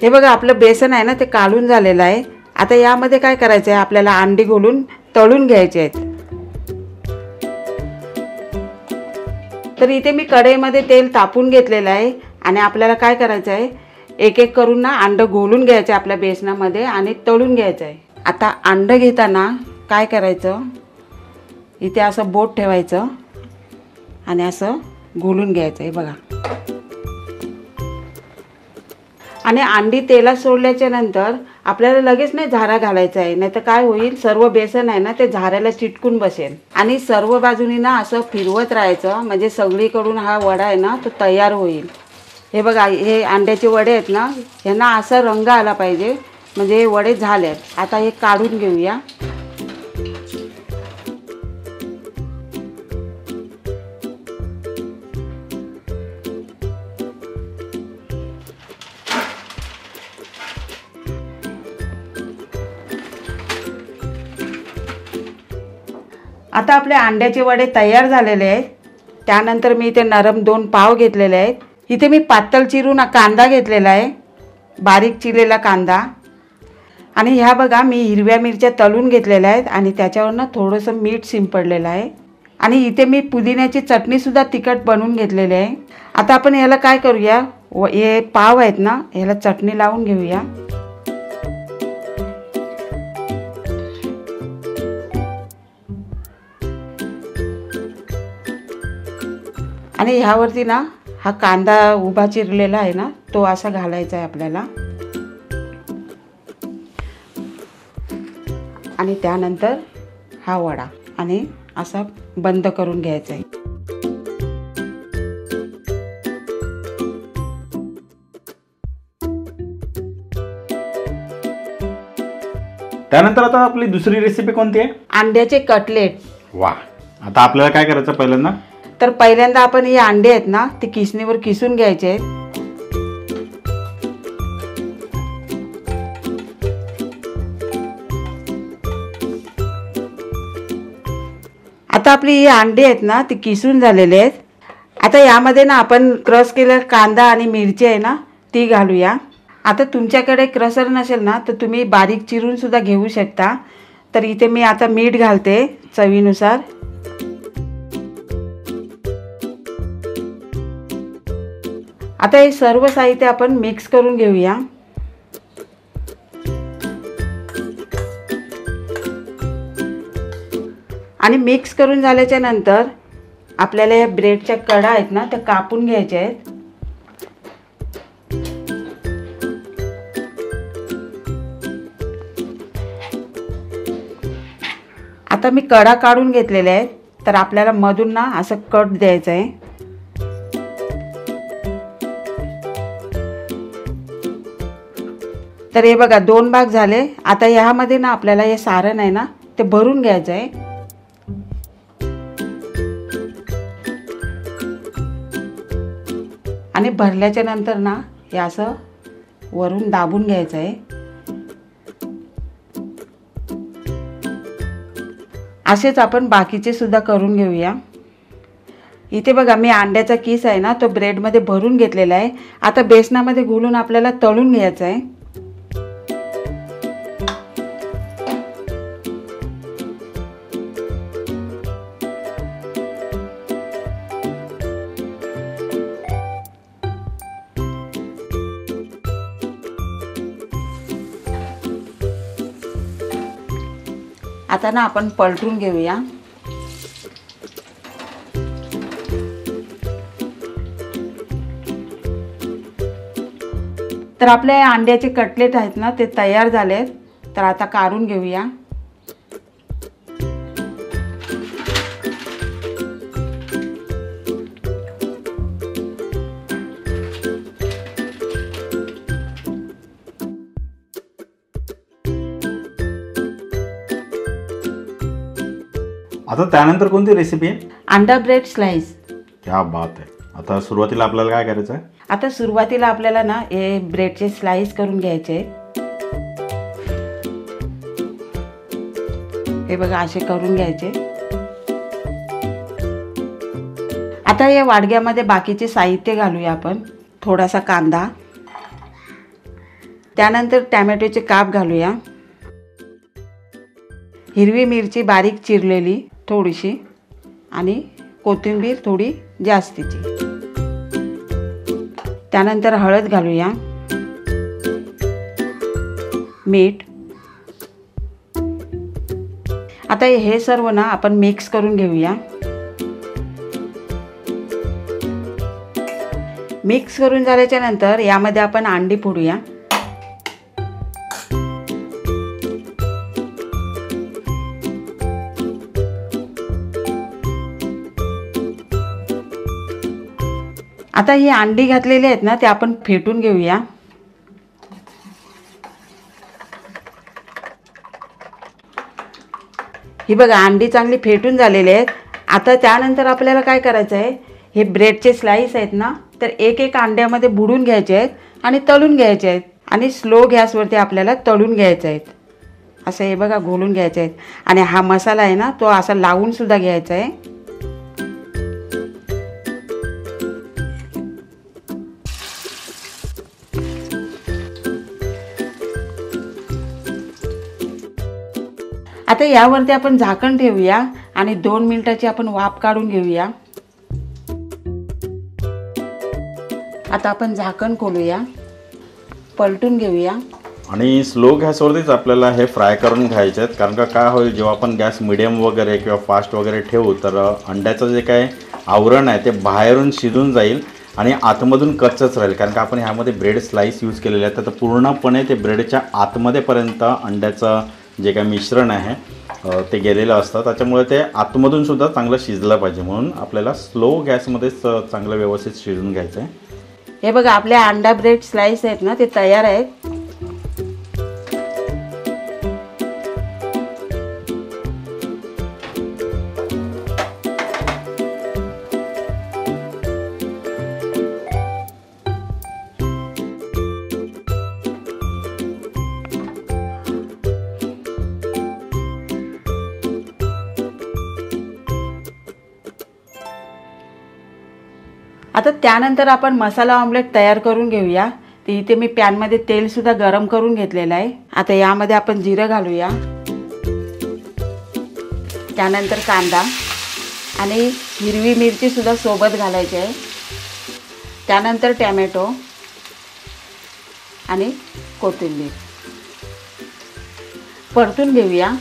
हे बघा आपलं बेसन आहे ना ते काढून झालेलं आहे। आता यामध्ये काय करायचं आहे, आपल्याला अंडी घोलून तळून घ्यायचे आहेत। तर इथे मी कढईमध्ये तेल तापून घेतलेलं आहे आणि आपल्याला काय करायचं आहे, एक एक करून ना अंड घोलून घ्यायचं आपल्या बेसनामध्ये आणि तळून घ्यायचं आहे। आता अंड घेताना काय करायचं, इथे असं बोट ठेवायचं आणि असं घोलून घ्यायचं आहे बघा। आणि अंडी तेलात सोडल्याच्या नंतर आपल्याला लगेच नाही झारा घालायचा आहे, नाही तर काय होईल, सर्व बेसन आहे ना ते झाऱ्याला चिटकून बसेल। आणि सर्व बाजूनी ना असं फिरवत राहायचं, म्हणजे सगळीकडून हा वडा आहे ना तो तयार होईल। हे बघा हे अंड्याचे वडे आहेत ना, ह्यांना असा रंग आला पाहिजे, म्हणजे हे वडे झालेत। आता हे काढून घेऊया। आता आपले अंड्याचे वडे तयार झालेले आहेत। त्यानंतर मी इथे नरम 2 पाव घेतलेले आहेत। इथे मी पातळ चिरून कांदा घेतलेला आहे, बारीक चिरलेला कांदा। आणि ह्या बघा मी हिरव्या मिरच्या तळून घेतलेल्या आहेत आणि त्याच्यावर ना थोडंसं मीठ शिंपडलेलं आहे। आणि इथे मी पुदिन्याची चटणी सुद्धा तिखट बनवून घेतलेली आहे। आता आपण याला काय करूया, हे पाव आहेत ना याला चटणी लावून घेऊया। आणि ह्यावरती ना हा कांदा उभा चिरलेला आहे ना तो असा घालायचा आहे आपल्याला। आणि त्यानंतर हा वडा आणि असा बंद करून घ्यायचा आहे। त्यानंतर आता आपली दुसरी रेसिपी कोणती आहे? अंड्याचे कटलेट। वा, आता आपल्याला काय करायचं पहिल्यांदा? तर पहिल्यांदा आपण हे अंडे आहेत ना ते किसणीवर किसून घ्यायचे आहेत। आता आपली ही अंडी आहेत ना ती किसून झालेले आहेत। आता यामध्ये ना आपण क्रश केलेला कांदा आणि मिरची आहे ना ती घालूया। आता तुमच्याकडे क्रशर नसेल ना तर तुम्ही बारीक चिरून सुद्धा घेऊ शकता। तर इथे मी आता मीठ घालते चवीनुसार। आता हे सर्व साहित्य आपण मिक्स करून घेऊया। आणि मिक्स करून झाल्याच्या नंतर आपल्याला या ब्रेडच्या कडा आहेत ना त्या कापून घ्यायच्या आहेत। आता मी कडा काढून घेतलेले आहेत, तर आपल्याला मधून ना असं कट द्यायचं आहे। तर हे बघा 2 भाग झाले। आता ह्यामध्ये ना आपल्याला हे सारण आहे ना ते भरून घ्यायचं आहे। आणि भरल्याच्या नंतर ना हे असं वरून दाबून घ्यायचं आहे। असेच आपण बाकीचे सुद्धा करून घेऊया। इथे बघा मी अंड्याचा किस आहे ना तो ब्रेडमध्ये भरून घेतलेला आहे। आता बेसनामध्ये घोलून आपल्याला तळून घ्यायचं आहे। आता ना आपण पलटून घेऊया। तर आपले अंड्याचे कटलेट आहेत ना ते तयार झालेत। तर आता काढून घेऊया। आता त्यानंतर कोणती रेसिपी आहे? अंडा ब्रेड स्लाइस। क्या बात आहे। आता सुरुवातीला आपल्याला काय करायचं आहे? आता सुरुवातीला आपल्याला ना हे ब्रेडचे स्लाइस करून घ्यायचे आहेत। हे बघा असे करून घ्यायचे। आता या वाडग्यामध्ये बाकीचे साहित्य घालूया आपण। थोडासा कांदा, त्यानंतर टॅमॅटोचे काप घालूया, हिरवी मिरची बारीक चिरलेली थोडीशी आणि कोथिंबीर थोडी जास्तीची. त्यानंतर हळद घालूया, मीठ. आता हे सर्व ना आपण मिक्स करून घेऊया. मिक्स करून झाल्याच्या नंतर यामध्ये आपण अंडी फोडूया. आता ही अंडी घातलेली आहेत ना ते आपण फेटून घेऊया. ही बघा अंडी चांगली फेटून झालेली आहेत. आता त्यानंतर आपल्याला काय करायचं आहे, हे ब्रेडचे स्लाइस आहेत ना तर एक एक अंड्यामध्ये बुडून घ्यायचे आहेत आणि तळून घ्यायचे आहेत आणि स्लो गॅसवरती आपल्याला तळून घ्यायचे आहेत. असं हे बघा घोलून घ्यायचे आहेत. आणि हा मसाला आहे ना तो असा लावून सुद्धा घ्यायचा आहे. आता यावरती आपण झाकण ठेवूया आणि 2 मिनिटाची आपण वाफ काढून घेऊया. आता आपण झाकण खोलूया, पलटून घेऊया आणि स्लो गॅसवरतीच आपल्याला हे फ्राय करून घ्यायचे आहेत. कारण का काय होईल, जेव्हा आपण गॅस मिडियम वगैरे किंवा फास्ट वगैरे ठेवू तर अंड्याचं जे काय आवरण आहे ते बाहेरून शिजून जाईल आणि आतमधून कच्चंच राहील. कारण का आपण ह्यामध्ये ब्रेड स्लाइस यूज केलेले आहेत तर पूर्णपणे ते ब्रेडच्या आतमध्येपर्यंत अंड्याचं जे काय मिश्रण आहे ते गेलेलं असतं. त्याच्यामुळे ते आतमधून सुद्धा चांगलं शिजलं पाहिजे. म्हणून आपल्याला स्लो गॅसमध्येच चांगलं व्यवस्थित शिजून घ्यायचं आहे. हे बघा आपले अंडा ब्रेड स्लाइस आहेत ना ते तयार आहेत. आता त्यानंतर आपण मसाला ऑमलेट तयार करून घेऊया. तर इथे मी पॅनमध्ये तेलसुद्धा गरम करून घेतलेलं आहे. आता यामध्ये आपण जिरं घालूया, त्यानंतर कांदा आणि हिरवी मिरचीसुद्धा सोबत घालायची आहे. त्यानंतर टॅमॅटो आणि कोथिंबीर परतून घेऊया.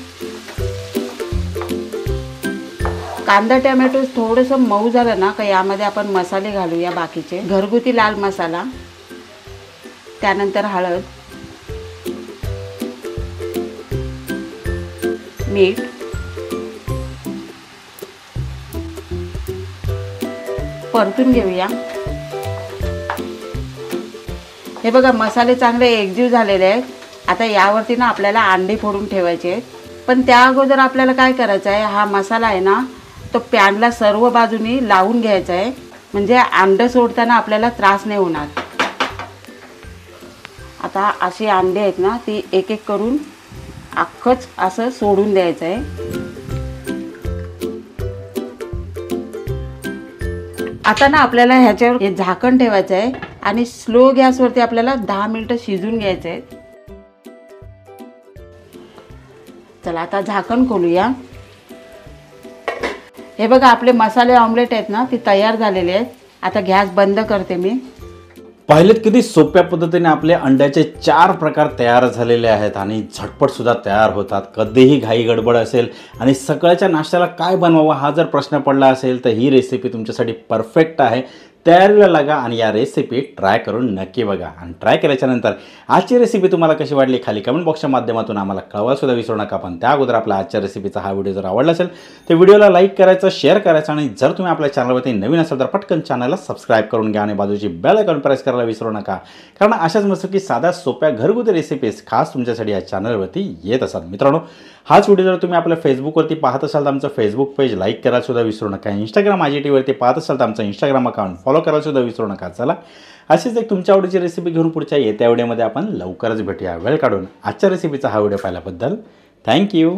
कांदा टॅमॅटो थोडंसं मऊ झालं ना का यामध्ये आपण मसाले घालूया, बाकीचे घरगुती लाल मसाला, त्यानंतर हळद, मीठ, परतून घेऊया. हे बघा मसाले चांगले एकजीव झालेले आहेत. आता यावरती ना आपल्याला अंडे फोडून ठेवायचे आहेत. पण त्या अगोदर आपल्याला काय करायचं आहे, हा मसाला आहे ना तो पॅनला सर्व बाजूनी लावून घ्यायचा आहे. म्हणजे अंडे सोडताना आपल्याला त्रास नाही होणार. आता अशी अंडे आहेत ना ती एक एक करून अख्खच असं सोडून द्यायचं आहे. आता ना आपल्याला ह्याच्यावर हे झाकण ठेवायचं आहे आणि स्लो गॅसवरती आपल्याला 10 मिनिटं शिजून घ्यायचं आहे. चला आता झाकण खोलूया. हे बघा आपले मसाले ऑमलेट आहेत ना ते तयार झालेले आहेत. आता गॅस बंद करते मी. पाहिलेत किती सोप्या पद्धतीने आपले अंड्याचे 4 प्रकार तयार झालेले आहेत आणि झटपट सुद्धा तयार होतात. कधीही घाई गडबड असेल आणि सकाळच्या नाश्त्याला काय बनवावं हा जर प्रश्न पडला असेल तर ही रेसिपी तुमच्यासाठी परफेक्ट आहे. तयारीला लागा आणि या रेसिपी ट्राय करून नक्की बघा. आणि ट्राय केल्याच्या नंतर आजची रेसिपी तुम्हाला कशी वाटली खाली कमेंट बॉक्सच्या माध्यमातून आम्हाला कळवायला सुद्धा विसरू नका. पण त्या अगोदर आपल्या आजच्या रेसिपीचा हा व्हिडिओ जर आवडला असेल तर व्हिडिओला लाईक करायचं, शेअर करायचं आणि जर तुम्ही आपल्या चॅनलवरती नवीन असाल तर पटकन चॅनलला सबस्क्राईब करून घ्या आणि बाजूची बेल आयकॉन प्रेस करायला विसरू नका. कारण अशाच मस्त की साध्या सोप्या घरगुती रेसिपीज खास तुमच्यासाठी या चॅनलवरती येत असतात. मित्रांनो हाच व्हिडिओ जर तुम्ही आपल्या फेसबुकवरती पाहत असाल तर आमचं फेसबुक पेज लाईक करायला सुद्धा विसरू नका. इंस्टाग्राम IGTवरती पाहत असाल तर आमचं इंस्टाग्राम अकाउंट फॉलो करायला सुद्धा विसरू नका. चला अशीच एक तुमच्या आवडीची रेसिपी घेऊन पुढच्या येत्या व्हिडिओमध्ये आपण लवकरच भेटूया. वेळ काढून आजच्या रेसिपीचा हा व्हिडिओ पाहिल्याबद्दल थँक्यू.